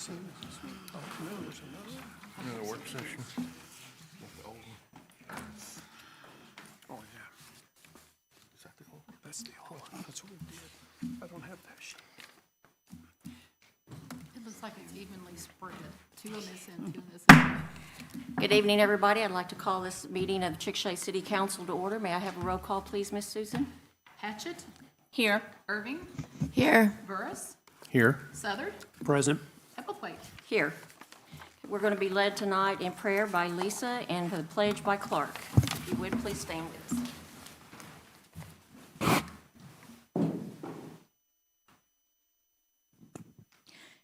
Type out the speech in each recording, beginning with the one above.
Another work session. Oh, yeah. Is that the old? That's the old one. That's what we did. I don't have that sheet. It looks like it's evenly spread, two on this end, two on this end. Good evening, everybody. I'd like to call this meeting of the Chickasha City Council to order. May I have a roll call, please, Miss Susan? Hatchet, Here. Irving, Here. Burris, Here. Southard, Present. Epplethwaite. Here. We're going to be led tonight in prayer by Lisa and for the pledge by Clark. If you would, please stand with us.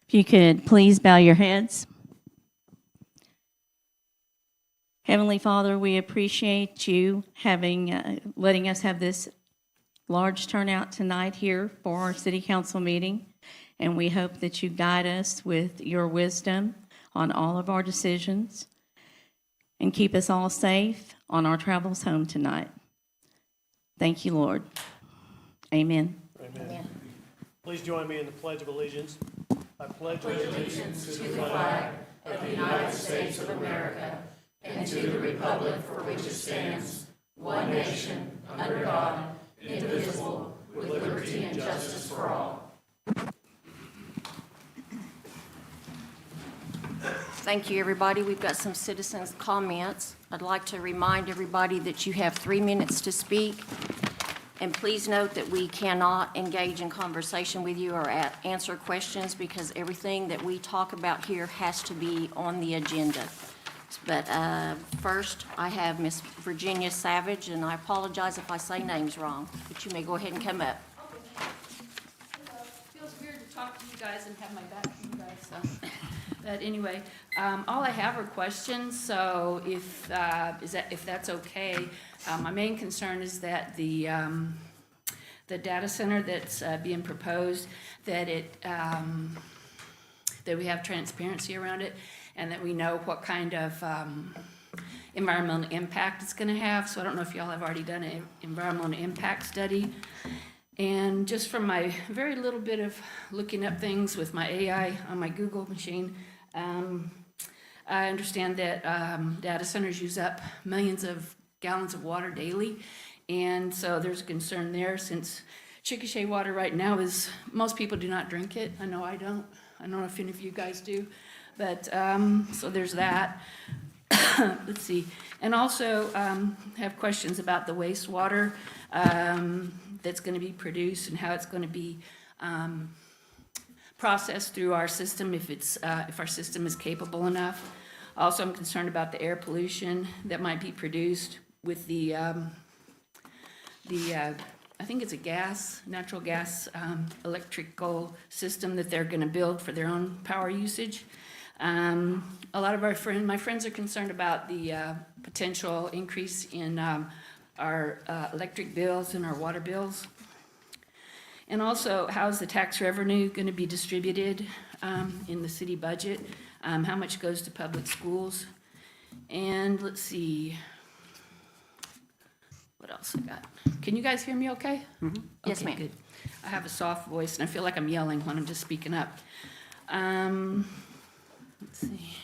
If you could please bow your heads. Heavenly Father, we appreciate you letting us have this large turnout tonight here for our city council meeting, and we hope that you guide us with your wisdom on all of our decisions and keep us all safe on our travels home tonight. Thank you, Lord. Amen. Amen. Please join me in the Pledge of Allegiance. I pledge Allegiance to the flag of the United States of America and to the republic for which it stands, one nation, under God, indivisible, with liberty and justice for all. Thank you, everybody. We've got some citizens' comments. I'd like to remind everybody that you have 3 minutes to speak. And please note that we cannot engage in conversation with you or answer questions because everything that we talk about here has to be on the agenda. But first, I have Miss Virginia Savage, and I apologize if I say names wrong, but you may go ahead and come up. Hello. Feels weird to talk to you guys and have my back to you guys, so. But anyway, all I have are questions, so if that's okay. My main concern is that the data center that's being proposed, that we have transparency around it, and that we know what kind of environmental impact it's going to have. So I don't know if y'all have already done an environmental impact study. And just from my very little bit of looking up things with my AI on my Google machine, I understand that data centers use up millions of gallons of water daily. And so there's a concern there since Chickasha water right now is, most people do not drink it. I know I don't. I don't know if any of you guys do. But so there's that. Let's see. And also have questions about the wastewater that's going to be produced and how it's going to be processed through our system if our system is capable enough. Also, I'm concerned about the air pollution that might be produced with the I think it's a natural gas electrical system that they're going to build for their own power usage. A lot of my friends are concerned about the potential increase in our electric bills and our water bills. And also, how's the tax revenue going to be distributed in the city budget? How much goes to public schools? And let's see, what else I got? Can you guys hear me okay? Mm-hmm. Yes, Okay, ma'am. good. I have a soft voice, and I feel like I'm yelling when I'm just speaking up. Let's see.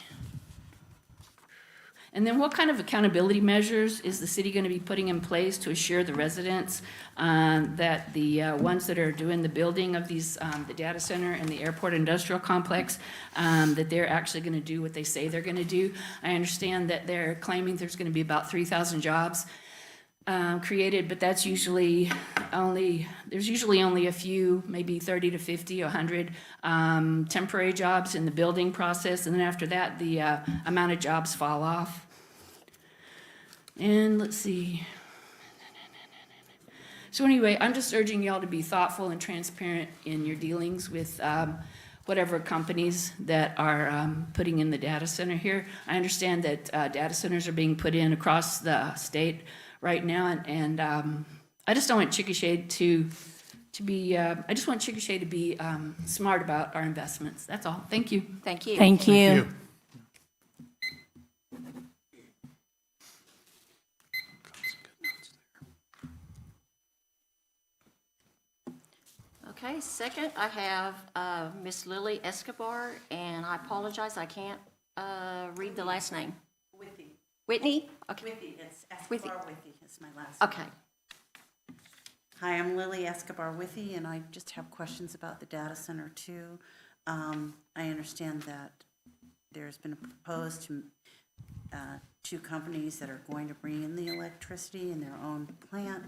And then what kind of accountability measures is the city going to be putting in place to assure the residents that the ones that are doing the building of these, the data center and the airport industrial complex, that they're actually going to do what they say they're going to do? I understand that they're claiming there's going to be about 3,000 jobs created, but that's usually there's usually only a few, maybe 30 to 50, 100 temporary jobs in the building process, and then after that, the amount of jobs fall off. And let's see. So anyway, I'm just urging y'all to be thoughtful and transparent in your dealings with whatever companies that are putting in the data center here. I understand that data centers are being put in across the state right now, and I just don't want Chickasha to be. I just want Chickasha to be smart about our investments. That's all. Thank you. Thank you. Thank you. Okay, second, I have Miss Lily Escobar, and I apologize, I can't read the last name. Withy. Whitney? Okay. Withy, it's Withy. Escobar Withy is my last name. Okay. Hi, I'm Lily Escobar Withy, and I just have questions about the data center too. I understand that there's been a proposed to two companies that are going to bring in the electricity in their own plant.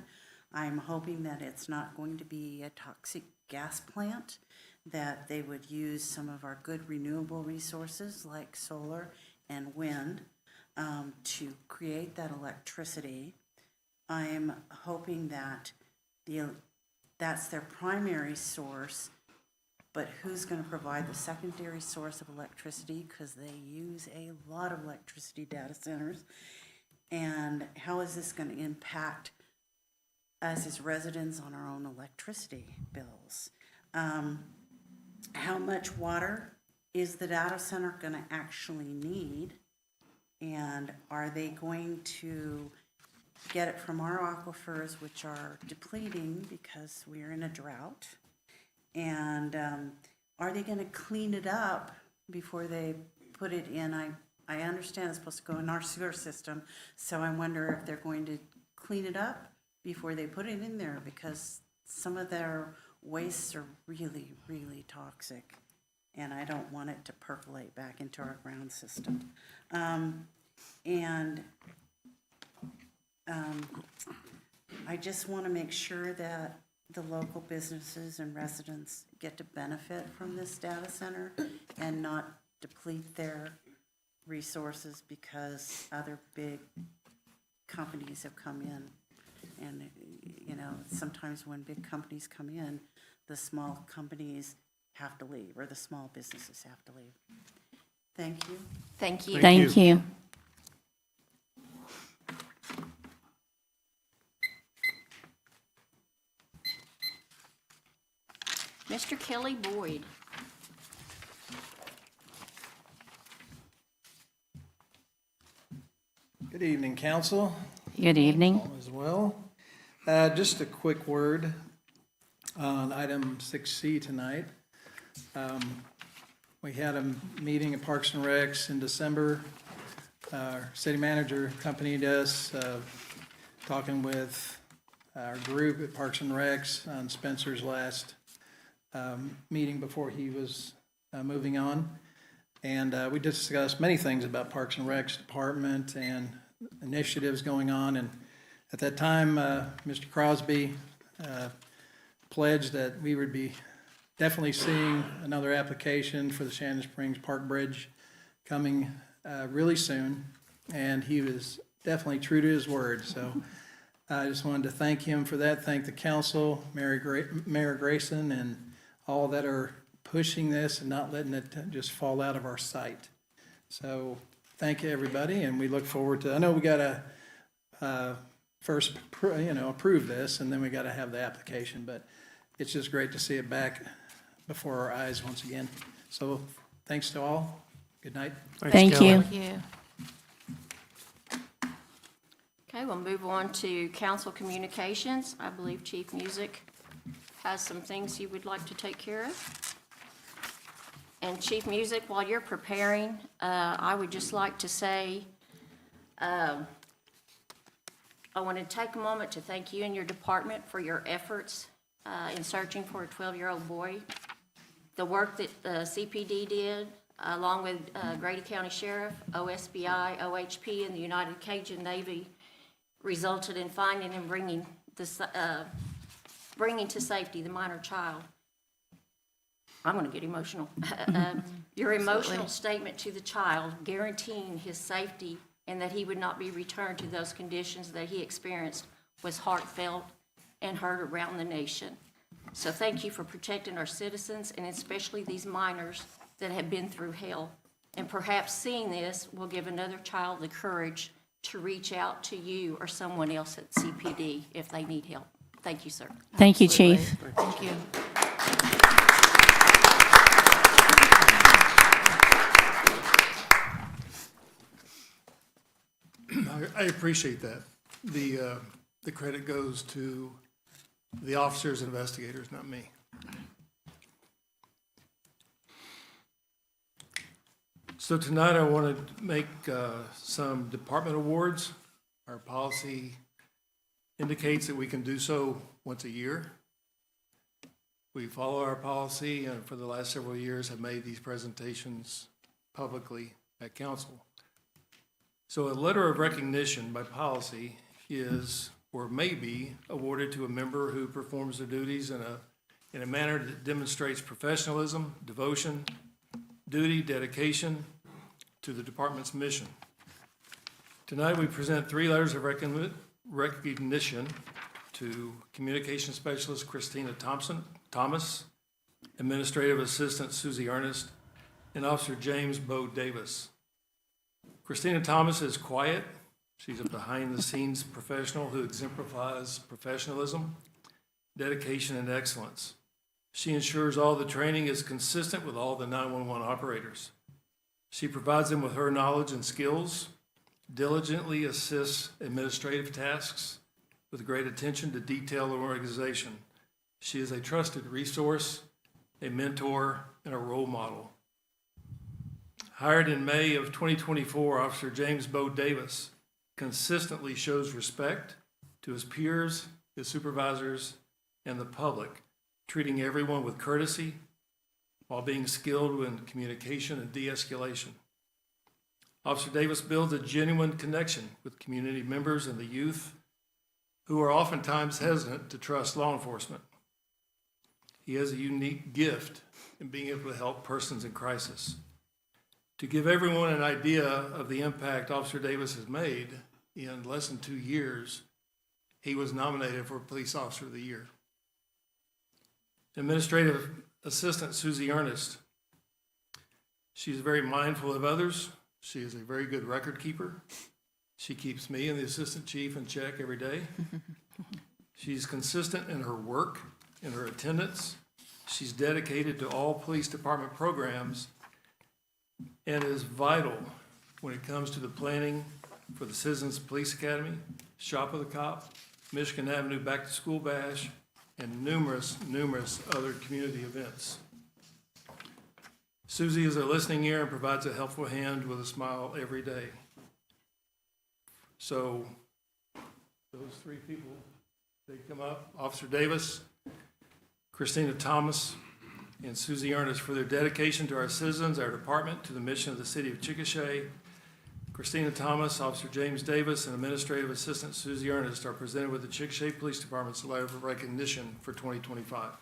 I'm hoping that it's not going to be a toxic gas plant, that they would use some of our good renewable resources like solar and wind to create that electricity. I'm hoping that that's their primary source, but who's going to provide the secondary source of electricity, because they use a lot of electricity, data centers, and how is this going to impact us as residents on our own electricity bills? How much water is the data center going to actually need, and are they going to get it from our aquifers, which are depleting because we're in a drought? And are they going to clean it up before they put it in? I understand it's supposed to go in our sewer system, so I wonder if they're going to clean it up before they put it in there, because some of their wastes are really, really toxic, and I don't want it to percolate back into our ground system. I just want to make sure that the local businesses and residents get to benefit from this data center and not deplete their resources because other big companies have come in. And, you know, sometimes when big companies come in, the small companies have to leave, or the small businesses have to leave. Thank you. Thank you. Thank you. Mr. Kelly Boyd. Good evening, council, Good evening. all as well. Just a quick word on item 6C tonight. We had a meeting at Parks and Recs in December. Our city manager accompanied us, talking with our group at Parks and Recs on Spencer's last meeting before he was moving on. And we discussed many things about Parks and Recs department and initiatives going on. And at that time, Mr. Crosby pledged that we would be definitely seeing another application for the Shannon Springs Park Bridge coming really soon. And he was definitely true to his word. So I just wanted to thank him for that. Thank the council, Mayor Grayson, and all that are pushing this and not letting it just fall out of our sight. So thank you, everybody, and we look forward to, I know we got to first, approve this, and then we got to have the application, but it's just great to see it back before our eyes once again. So thanks to all. Good night. Thank you. Okay, we'll move on to council communications. I believe Chief Music has some things he would like to take care of. And Chief Music, while you're preparing, I would just like to say, I want to take a moment to thank you and your department for your efforts in searching for a 12-year-old boy. The work that CPD did, along with Grady County Sheriff, OSBI, OHP, and the United Cajun Navy, resulted in finding and bringing to safety the minor child. I'm going to get emotional. Your emotional statement to the child, guaranteeing his safety and that he would not be returned to those conditions that he experienced, was heartfelt and heard around the nation. So thank you for protecting our citizens, and especially these minors that have been through hell. And perhaps seeing this will give another child the courage to reach out to you or someone else at CPD if they need help. Thank you, sir. Thank you, Chief. Thank you. I appreciate that. The credit goes to the officers and investigators, not me. So tonight I want to make some department awards. Our policy indicates that we can do so once a year. We follow our policy and for the last several years have made these presentations publicly at council. So a letter of recognition by policy is or may be awarded to a member who performs their duties in a manner that demonstrates professionalism, devotion, duty, dedication to the department's mission. Tonight, we present 3 letters of recognition to Communication Specialist Christina Thomas, Administrative Assistant Susie Ernest, and Officer James Bo Davis. Christina Thomas is quiet. She's a behind-the-scenes professional who exemplifies professionalism, dedication, and excellence. She ensures all the training is consistent with all the 911 operators. She provides them with her knowledge and skills, diligently assists administrative tasks with great attention to detail and organization. She is a trusted resource, a mentor, and a role model. Hired in May of 2024, Officer James Bo Davis consistently shows respect to his peers, his supervisors, and the public, treating everyone with courtesy while being skilled in communication and de-escalation. Officer Davis builds a genuine connection with community members and the youth who are oftentimes hesitant to trust law enforcement. He has a unique gift in being able to help persons in crisis. To give everyone an idea of the impact Officer Davis has made, in less than 2 years, he was nominated for Police Officer of the Year. Administrative Assistant Susie Ernest. She's very mindful of others. She is a very good record keeper. She keeps me and the Assistant Chief in check every day. She's consistent in her work, in her attendance. She's dedicated to all police department programs and is vital when it comes to the planning for the Citizens Police Academy, Shop of the Cop, Michigan Avenue Back to School Bash, and numerous other community events. Susie is a listening ear and provides a helpful hand with a smile every day. So those 3 people, they come up, Officer Davis, Christina Thomas, and Susie Ernest, for their dedication to our citizens, our department, to the mission of the city of Chickasha. Christina Thomas, Officer James Davis, and Administrative Assistant Susie Ernest are presented with the Chickasha Police Department's letter of recognition for 2025.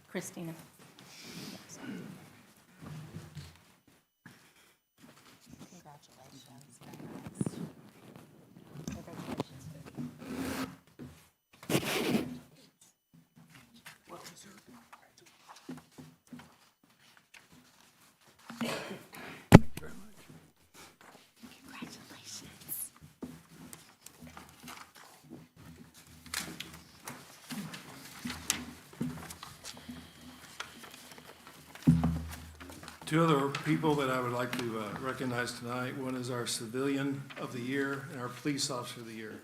Christina. Two other people that I would like to recognize tonight. One is our Civilian of the Year and our Police Officer of the Year.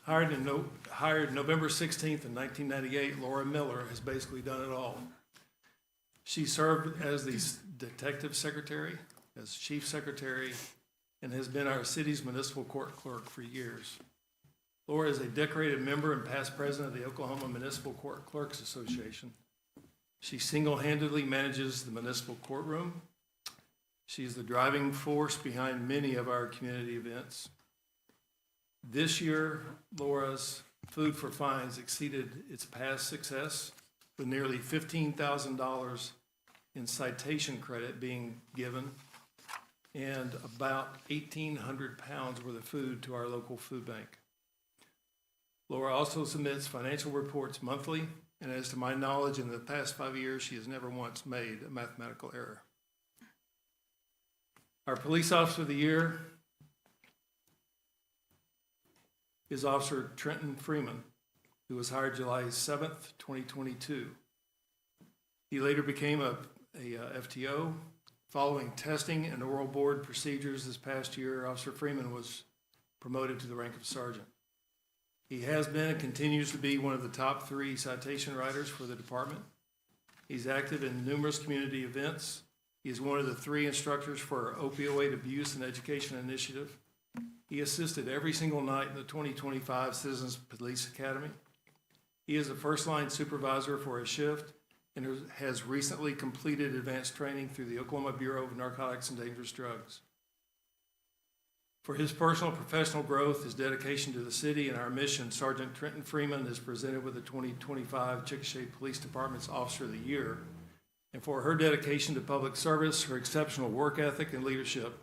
Hired November 16th in 1998, Laura Miller has basically done it all. She served as the Detective Secretary, as Chief Secretary, and has been our city's municipal court clerk for years. Laura is a decorated member and past president of the Oklahoma Municipal Court Clerks Association. She single-handedly manages the municipal courtroom. She's the driving force behind many of our community events. This year, Laura's Food for Fines exceeded its past success, with nearly $15,000 in citation credit being given and about 1,800 pounds worth of food to our local food bank. Laura also submits financial reports monthly And as to my knowledge, in the past 5 years, she has never once made a mathematical error. Our police officer of the year is Officer Trenton Freeman, who was hired July 7th, 2022. He later became a FTO. Following testing and oral board procedures this past year, Officer Freeman was promoted to the rank of sergeant. He has been and continues to be one of the top 3 citation writers for the department. He's active in numerous community events. He is one of the 3 instructors for our opioid abuse and education initiative. He assisted every single night in the 2025 Citizens Police Academy. He is a first-line supervisor for a shift and has recently completed advanced training through the Oklahoma Bureau of Narcotics and Dangerous Drugs. For his personal and professional growth, his dedication to the city and our mission, Sergeant Trenton Freeman is presented with the 2025 Chickasha Police Department's Officer of the Year. And for her dedication to public service, her exceptional work ethic and leadership,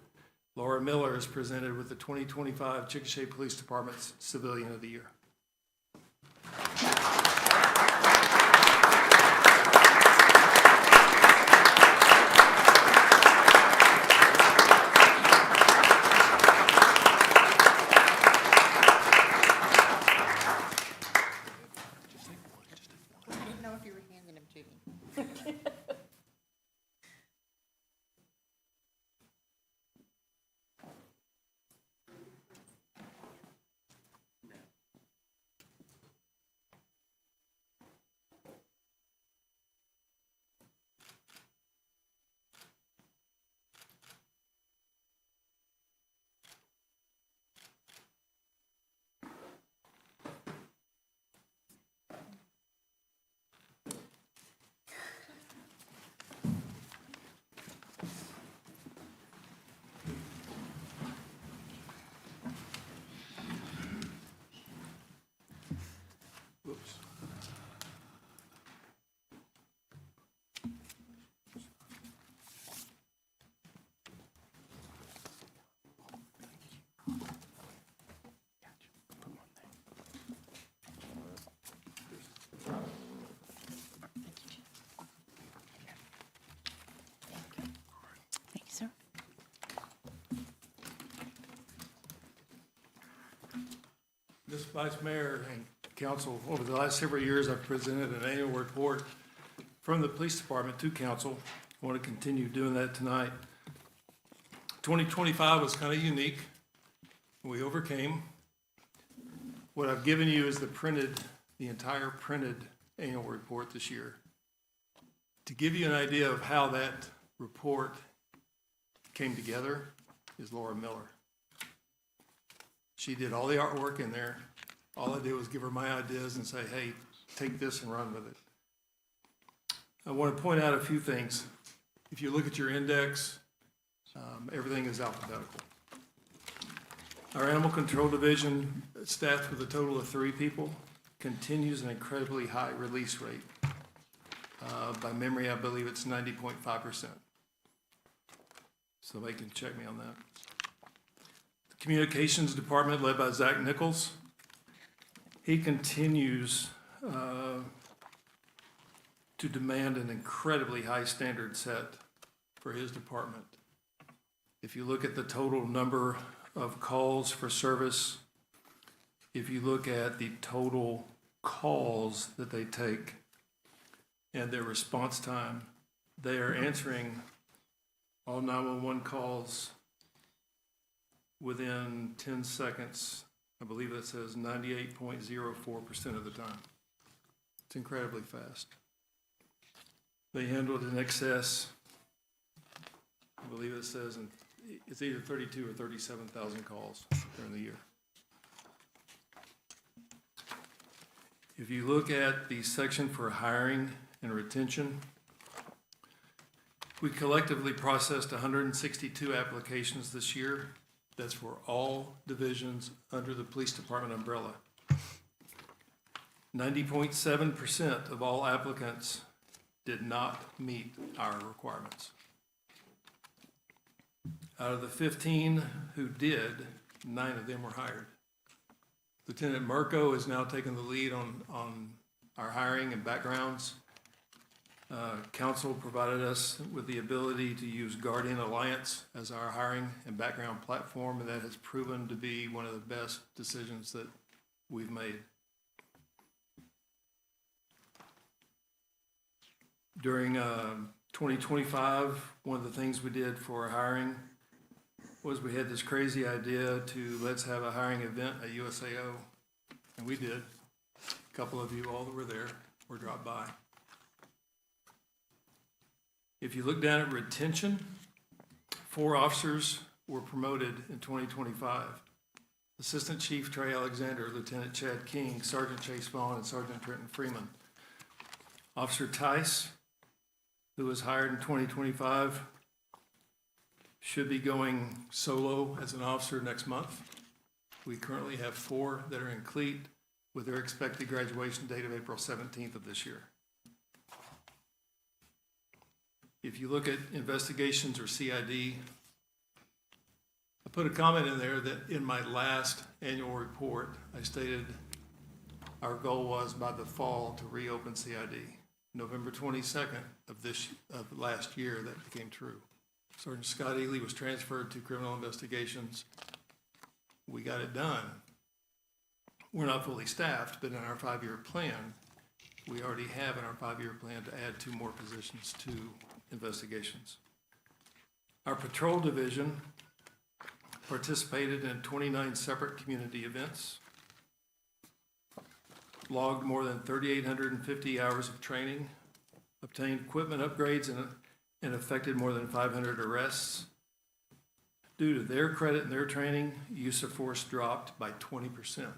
Laura Miller is presented with the 2025 Chickasha Police Department's Civilian of the Year. I didn't know if you were handing them to me. Whoops. Thank you, sir. Ms. Vice Mayor and Council, over the last several years, I've presented an annual report from the Police Department to Council. I want to continue doing that tonight. 2025 was kind of unique. We overcame. What I've given you is the entire printed annual report this year. To give you an idea of how that report came together is Laura Miller. She did all the artwork in there. All I did was give her my ideas and say, hey, take this and run with it. I want to point out a few things. If you look at your index, everything is alphabetical. Our Animal Control Division, staffed with a total of 3 people, continues an incredibly high release rate. By memory, I believe it's 90.5%. So they can check me on that. The Communications Department, led by Zach Nichols, he continues to demand an incredibly high standard set for his department. If you look at the total number of calls for service, if you look at the total calls that they take and their response time, they are answering all 911 calls within 10 seconds. I believe that says 98.04% of the time. It's incredibly fast. They handled in excess, I believe it says, it's either 32 or 37,000 calls during the year. If you look at the section for hiring and retention, we collectively processed 162 applications this year. That's for all divisions under the police department umbrella. 90.7% of all applicants did not meet our requirements. Out of the 15 who did, 9 of them were hired. Lieutenant Mirko has now taken the lead on our hiring and backgrounds. Council provided us with the ability to use Guardian Alliance as our hiring and background platform, and that has proven to be one of the best decisions that we've made. During 2025, one of the things we did for hiring was we had this crazy idea to let's have a hiring event at USAO, and we did. A couple of you all that were there or dropped by. If you look down at retention, 4 officers were promoted in 2025. Assistant Chief Trey Alexander, Lieutenant Chad King, Sergeant Chase Vaughn, and Sergeant Trenton Freeman. Officer Tice, who was hired in 2025, should be going solo as an officer next month. We currently have 4 that are in CLEAT with their expected graduation date of April 17th of this year. If you look at investigations or CID, I put a comment in there that in my last annual report, I stated our goal was by the fall to reopen CID. November 22nd of last year, that became true. Sergeant Scott Ely was transferred to criminal investigations. We got it done. We're not fully staffed, but in our 5-year plan, we already have in our 5-year plan to add 2 more positions to investigations. Our patrol division participated in 29 separate community events, logged more than 3,850 hours of training, obtained equipment upgrades, and effected more than 500 arrests. Due to their credit and their training, use of force dropped by 20%.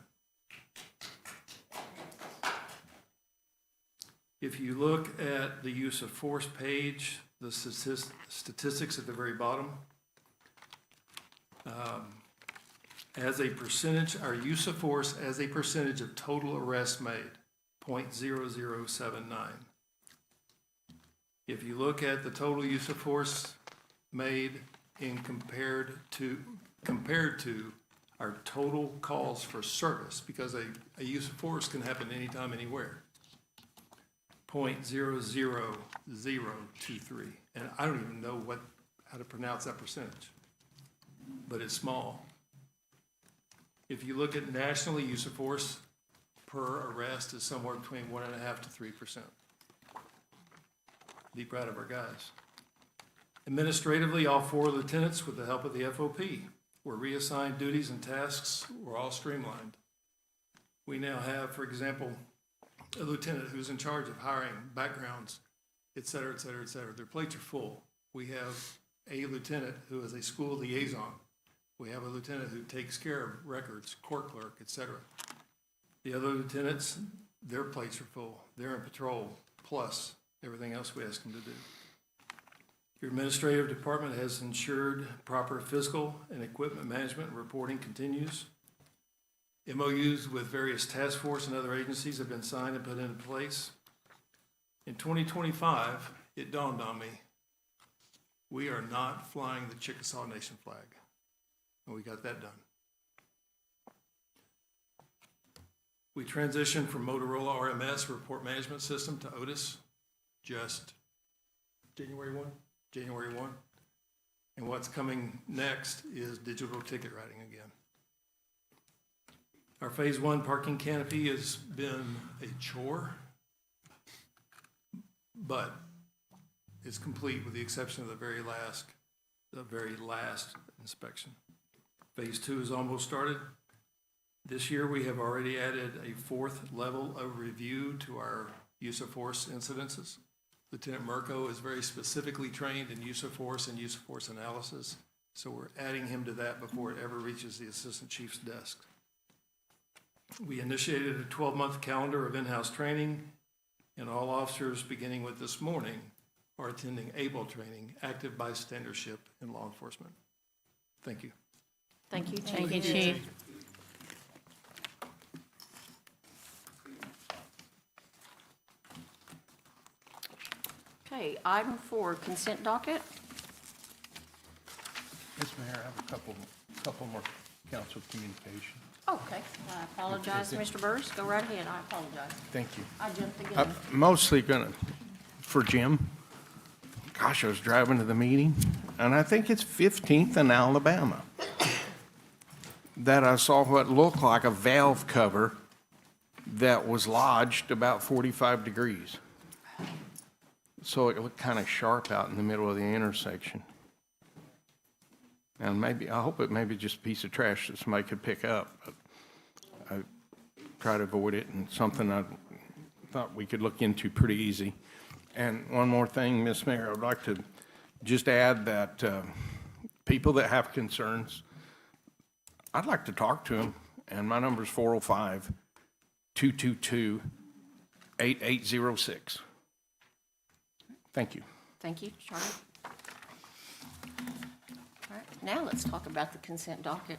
If you look at the use of force page, the statistics at the very bottom, as a percentage, our use of force as a percentage of total arrests made, 0.0079. If you look at the total use of force made in compared to our total calls for service, because a use of force can happen anytime, anywhere, 0.00023. And I don't even know how to pronounce that percentage, but it's small. If you look at nationally, use of force per arrest is somewhere between 1.5% to 3%. Be proud of our guys. Administratively, all 4 lieutenants, with the help of the FOP, were reassigned duties and tasks were all streamlined. We now have, for example, a lieutenant who's in charge of hiring, backgrounds, et cetera, et cetera, et cetera. Their plates are full. We have a lieutenant who is a school liaison. We have a lieutenant who takes care of records, court clerk, et cetera. The other lieutenants, their plates are full. They're in patrol, plus everything else we ask them to do. Your administrative department has ensured proper physical and equipment management and reporting continues. MOUs with various task force and other agencies have been signed and put into place. In 2025, it dawned on me, we are not flying the Chickasha Nation flag. And we got that done. We transitioned from Motorola RMS report management system to Otis just January 1. And what's coming next is digital ticket writing again. Our phase 1 parking canopy has been a chore, but it's complete with the exception of the very last inspection. Phase 2 is almost started. This year, we have already added a 4th level of review to our use of force incidences. Lieutenant Murko is very specifically trained in use of force and use of force analysis, so we're adding him to that before it ever reaches the assistant chief's desk. We initiated a 12-month calendar of in-house training, and all officers, beginning with this morning, are attending ABLE training, active bystandership in law enforcement. Thank you. Thank you, Chief. Thank you, Chief. Okay, item 4, consent docket. Yes, Mayor, I have a couple more council communications. Okay, I apologize, Mr. Burris. Go right ahead. I apologize. Thank you. I jumped the gun. Mostly gonna, for Jim. Gosh, I was driving to the meeting, and I think it's 15th in Alabama, that I saw what looked like a valve cover that was lodged about 45 degrees. So it looked kind of sharp out in the middle of the intersection. And maybe, I hope it may be just a piece of trash that somebody could pick up, but I try to avoid it, and something I thought we could look into pretty easy. And one more thing, Ms. Mayor, I would like to just add that people that have concerns, I'd like to talk to them, and my number is 405-222-8806. Thank you. Thank you, Charlotte. All right, now let's talk about the consent docket.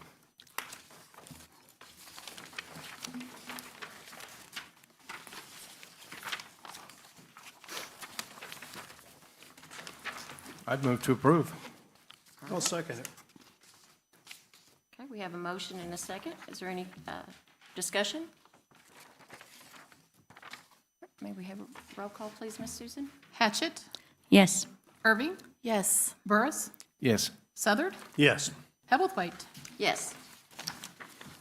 I'd move to approve. I'll second it. Okay, we have a motion and a second. Is there any discussion? May we have a roll call, please, Ms. Susan? Hatchett, Yes. Irving, Yes. Burris, Yes. Southard, Yes. Hebblethwaite. Yes.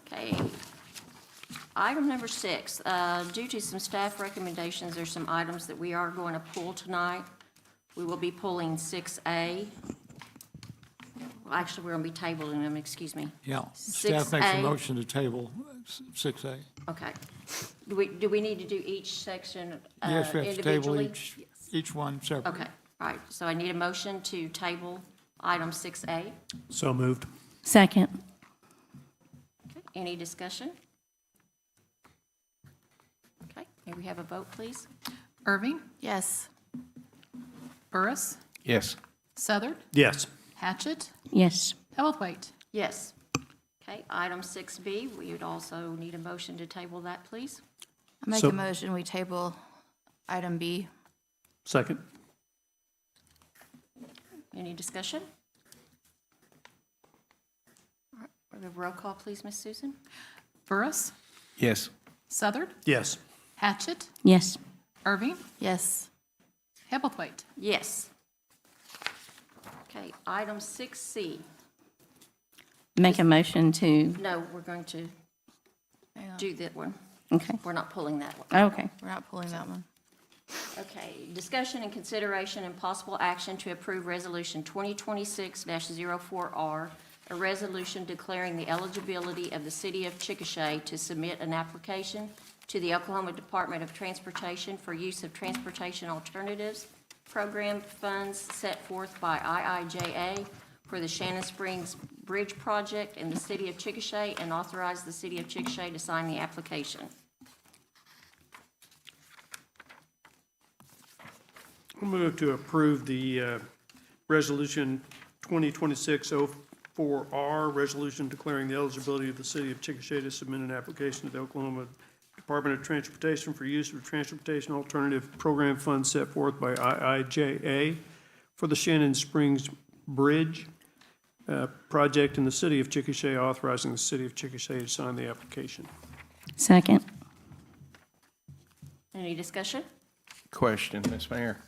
Okay. Item number 6, due to some staff recommendations, there's some items that we are going to pull tonight. We will be pulling 6A. Well, actually, we're going to be tabling them, excuse me. Yeah, staff makes a 6A. motion to table 6A. Okay. Do we need to do each section Yes, we have to table individually? each one separately. Okay, all right. So I need a motion to table item 6A. So moved. Second. Okay, any discussion? Okay, may we have a vote, please? Irving, Yes. Burris, Yes. Southard, Yes. Hatchett, Yes. Hebblethwaite. Yes. Okay, item 6B, we would also need a motion to table that, please. I make So- a motion, we table item B. Second. Any discussion? All right, we have a roll call, please, Ms. Susan? Burris, Yes. Southard, Yes. Hatchett, Yes. Irving, Yes. Yes. Hebblethwaite. Okay, item 6C. Make a motion to, No, we're going to do that one. okay. We're not pulling that one. Okay. We're not pulling that one. Okay, discussion and consideration and possible action to approve Resolution 2026-04R, a resolution declaring the eligibility of the City of Chickasha to submit an application to the Oklahoma Department of Transportation for use of Transportation Alternatives Program funds set forth by IIJA for the Shannon Springs Bridge Project in the City of Chickasha, and authorize the City of Chickasha to sign the application. I'll move to approve the Resolution 2026-04R, resolution declaring the eligibility of the City of Chickasha to submit an application to the Oklahoma Department of Transportation for use of Transportation Alternative Program funds set forth by IIJA for the Shannon Springs Bridge project in the City of Chickasha, authorizing the City of Chickasha to sign the application. Second. Any discussion? Question, Ms. Mayor.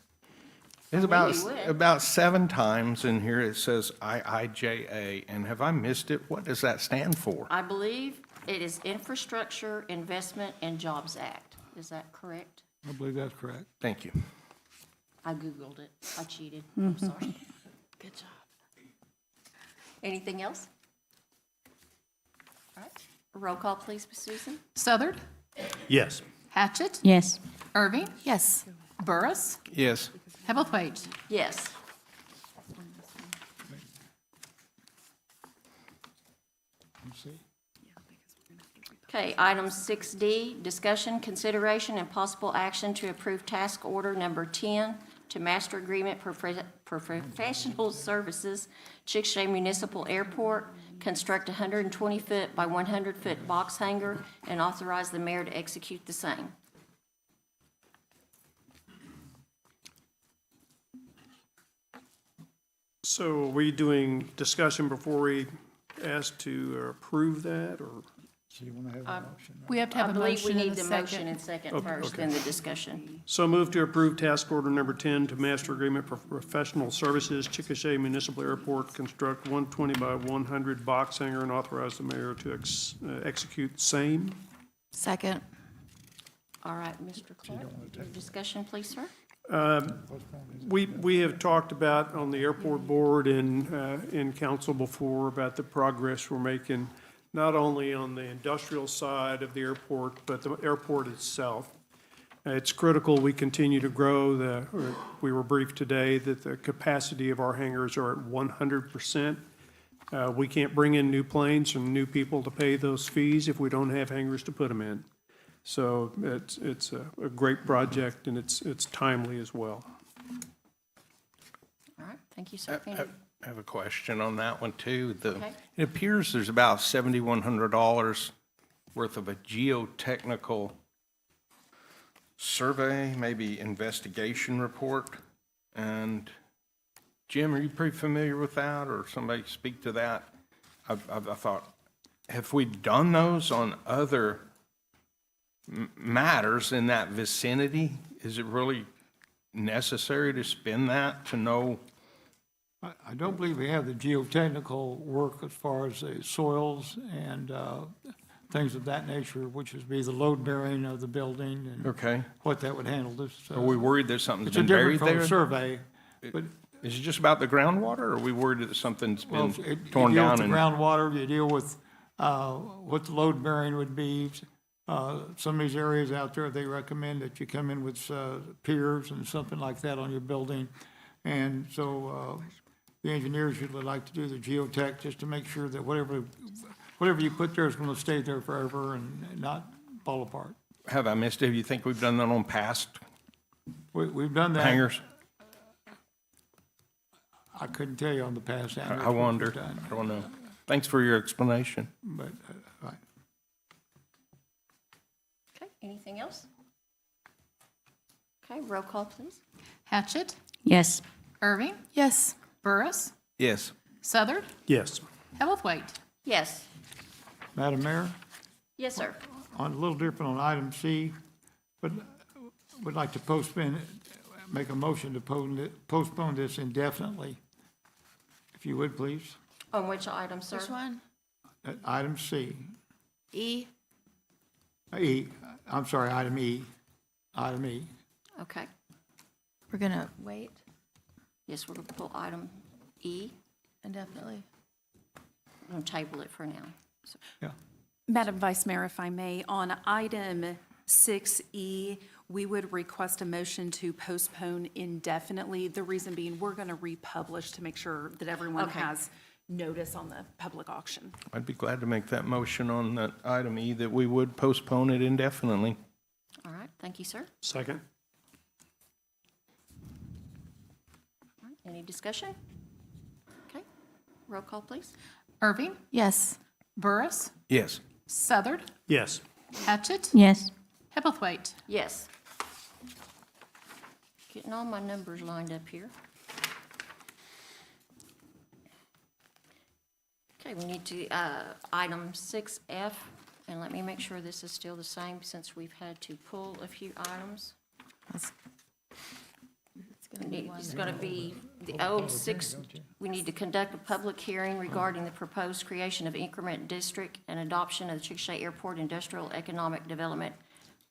There's Really would. about 7 times in here it says IIJA, and have I missed it? What does that stand for? I believe it is Infrastructure Investment and Jobs Act. Is that correct? I believe that's correct. Thank you. I Googled it. I cheated. I'm sorry. Good job. Anything else? All right. Roll call, please, Ms. Susan? Southard, Yes. Hatchett, Yes. Irving, Yes. Burris, Yes. Hebblethwaite. Yes. Okay, item 6D, discussion, consideration, and possible action to approve task order number 10 to master agreement for professional services, Chickasha Municipal Airport, construct a 120-foot by 100-foot box hangar, and authorize the mayor to execute the same. So are we doing discussion before we ask to approve that, or So you want to have a motion? We have to I have a believe we motion and need a the motion second. and second Okay, first, okay. then the discussion. So move to approve task order number 10 to master agreement for professional services, Chickasha Municipal Airport, construct 120 by 100 box hangar and authorize the mayor to execute same. Second. All right, Mr. Clark, your discussion, please, sir. We have talked about on the airport board and in council before about the progress we're making, not only on the industrial side of the airport, but the airport itself. It's critical we continue to grow. We were briefed today that the capacity of our hangars are at 100%. We can't bring in new planes and new people to pay those fees if we don't have hangars to put them in. So it's a great project, and it's timely as well. All right, thank you, sir. I have a question on that one, too. Okay. It appears there's about $7,100 worth of a geotechnical survey, maybe investigation report. And Jim, are you pretty familiar with that, or somebody speak to that? I thought, have we done those on other matters in that vicinity? Is it really necessary to spend that to know? I don't believe we have the geotechnical work as far as the soils and things of that nature, which would be the load bearing of the building and Okay. what that would handle this. Are we worried that something's It's a been different buried from a there? survey, but, Is it just about the groundwater, or are we worried that something's well, been you torn deal with down? the And groundwater, you deal with what the load bearing would be. Some of these areas out there, they recommend that you come in with piers and something like that on your building. And so the engineers usually like to do the geotech just to make sure that whatever you put there is going to stay there forever and not fall apart. Have I missed it? Do you think we've done that on past We've done that. hangars? I couldn't tell you on the past. I wonder. I don't know. Thanks for your explanation. But, right. Okay, anything else? Okay, roll call, please. Hatchett, Yes. Irving, Yes. Burris, Yes. Southard, Yes. Hebblethwaite. Yes. Madam Mayor, Yes, sir. on a little different on item C, but would like to make a motion to postpone this indefinitely. If you would, please. On which item, sir? Which one? Item C. E? I'm sorry, item E. Item E. Okay. We're gonna wait Yes, we're going to pull item E. indefinitely. We're going to table it for now. So- Yeah. Madam Vice Mayor, if I may, on item 6E, we would request a motion to postpone indefinitely. The reason being, we're going to republish to make sure that everyone Okay. has notice on the public auction. I'd be glad to make that motion on that item E, that we would postpone it indefinitely. All right, thank you, sir. Second. All right, any discussion? Okay, roll call, please. Irving, Yes. Burris, Yes. Southard, Yes. Hatchett, Yes. Hebblethwaite. Yes. Getting all my numbers lined up here. Okay, we need to, item 6F, and let me make sure this is still the same since we've had to pull a few items. It's going to be the old 6, we need to conduct a public hearing regarding the proposed creation of increment district and adoption of the Chickasha Airport Industrial Economic Development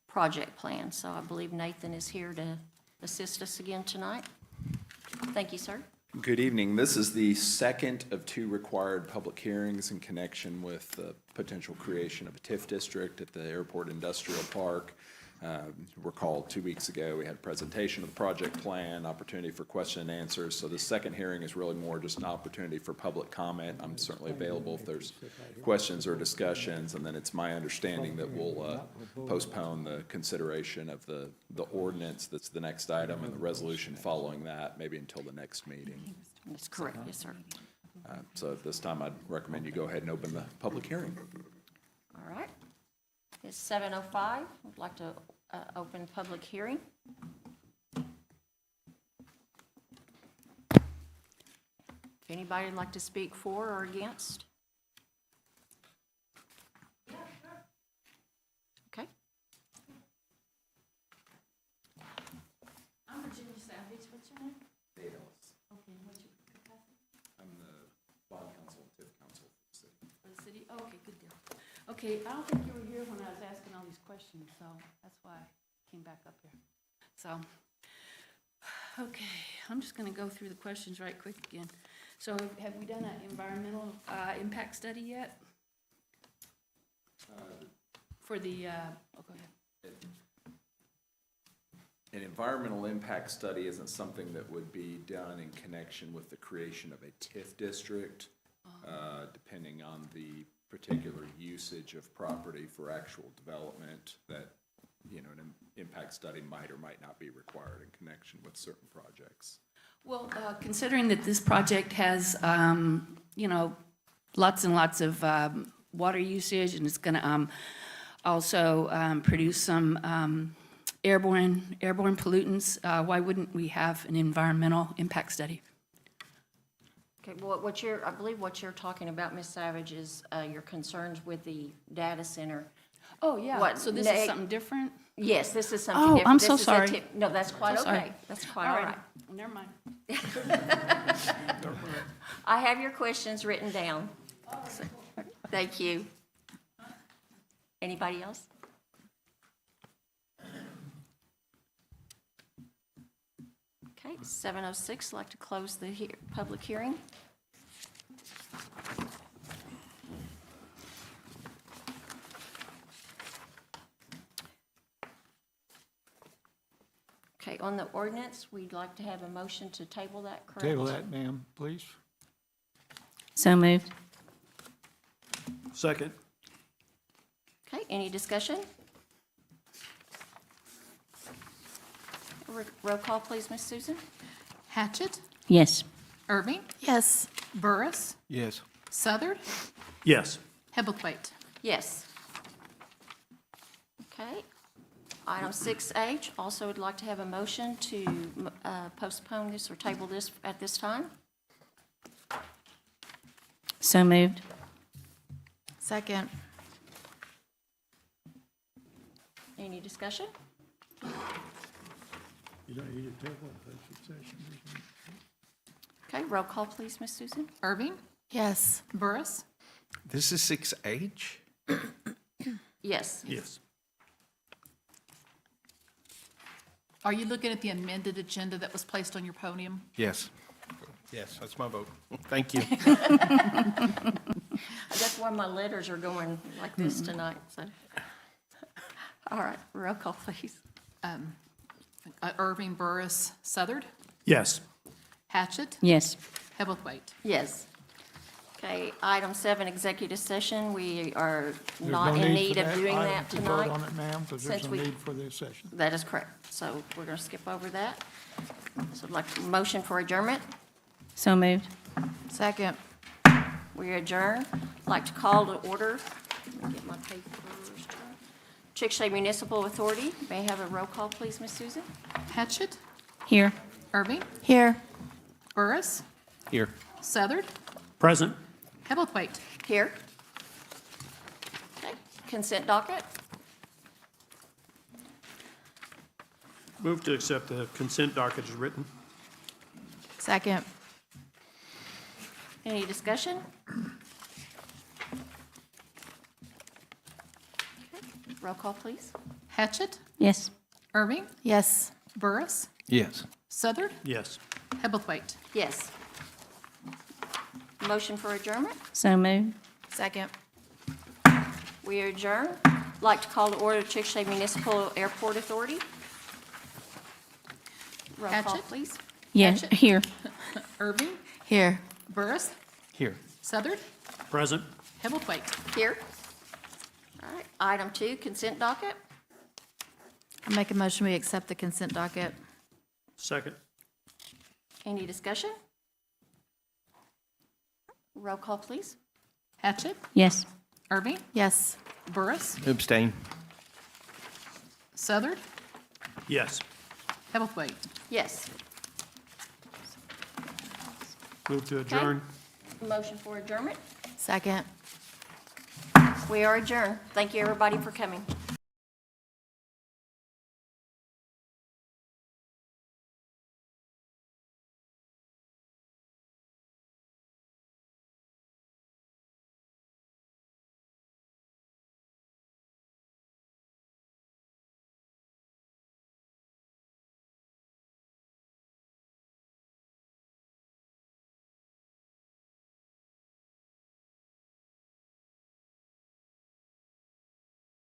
Project Plan. So I believe Nathan is here to assist us again tonight. Thank you, sir. Good evening. This is the second of two required public hearings in connection with the potential creation of a TIF district at the Airport Industrial Park. Recall 2 weeks ago, we had a presentation of the project plan, opportunity for question and answers. So the second hearing is really more just an opportunity for public comment. I'm certainly available if there's questions or discussions. And then it's my understanding that we'll postpone the consideration of the ordinance that's the next item and the resolution following that, maybe until the next meeting. That's correct, yes, sir. So at this time, I'd recommend you go ahead and open the public hearing. All right. It's 7:05. I'd like to open public hearing. If anybody would like to speak for or against? Okay, good deal. Okay, I don't think you were here when I was asking all these questions, so that's why I came back up here. So, okay, I'm just gonna go through the questions right quick again. So have we done an environmental impact study yet? For the, oh, go ahead. An environmental impact study isn't something that would be done in connection with the creation of a TIF district, depending on the particular usage of property for actual development, that, you know, an impact study might or might not be required in connection with certain projects. Well, considering that this project has, you know, lots and lots of water usage, and it's gonna also produce some airborne pollutants, why wouldn't we have an environmental impact study? Okay, well, I believe what you're talking about, Ms. Savage, is your concerns with the data center. Oh, yeah, What so this is something different? Yes, this is something Oh, different. I'm This so is a sorry. tip- No, that's quite So sorry. okay. That's quite all right. Never mind. I have your questions written down. So, thank you. Anybody else? Okay, 7:06, I'd like to close the public hearing. Okay, on the ordinance, we'd like to have a motion to table that, correct? Table that, ma'am, please. So moved. Second. Okay, any discussion? Roll call, please, Ms. Susan. Hatchett, Yes. Irving, Yes. Burris, Yes. Southard, Yes. Hebblethwaite. Yes. Okay. Item 6H, also would like to have a motion to postpone this or table this at this time. So moved. Second. Any discussion? You don't need to table it, that's your session. Okay, roll call, please, Ms. Susan. Irving, Yes. Burris, This is 6H? Yes. Yes. are you looking at the amended agenda that was placed on your podium? Yes. Yes, that's my vote. Thank you. That's why my letters are going like this tonight, so. All right, roll call, please. Irving, Burris, Southard, Yes. Hatchett, Yes. Hebblethwaite. Yes. Okay, item 7, executive session. We are There's not no in for need of doing item that to vote tonight. on it, ma'am, because there's Since no we- need for this session. That is correct. So we're going to skip over that. So I'd like a motion for adjournment. So moved. Second. We adjourn. I'd like to call to order. Let me get my papers. Chickasha Municipal Authority. May I have a roll call, please, Ms. Susan? Hatchett, Here. Irving, Here. Burris, Here. Southard, Present. Hebblethwaite. Here. Okay, consent docket. Move to accept the consent docket as written. Second. Any discussion? Okay, roll call, please. Hatchett, Yes. Irving, Yes. Burris, Yes. Southard, Yes. Hebblethwaite. Yes. Motion for adjournment. So moved. Second. We adjourn. Like to call to order Chickasha Municipal Airport Authority. Roll call, Hatchett? please. Yes. Hatchet? Here. Irving, Here. Burris, Here. Southard, Present. Hebblethwaite. Here. All right, item 2, consent docket. I make a motion, we accept the consent docket. Second. Any discussion? Roll call, please. Hatchett, Yes. Irving, Yes. Burris, Abstain. Southard, Yes. Hebblethwaite. Yes. Move to adjourn. Motion for adjournment. Second. We are adjourned. Thank you, everybody, for coming.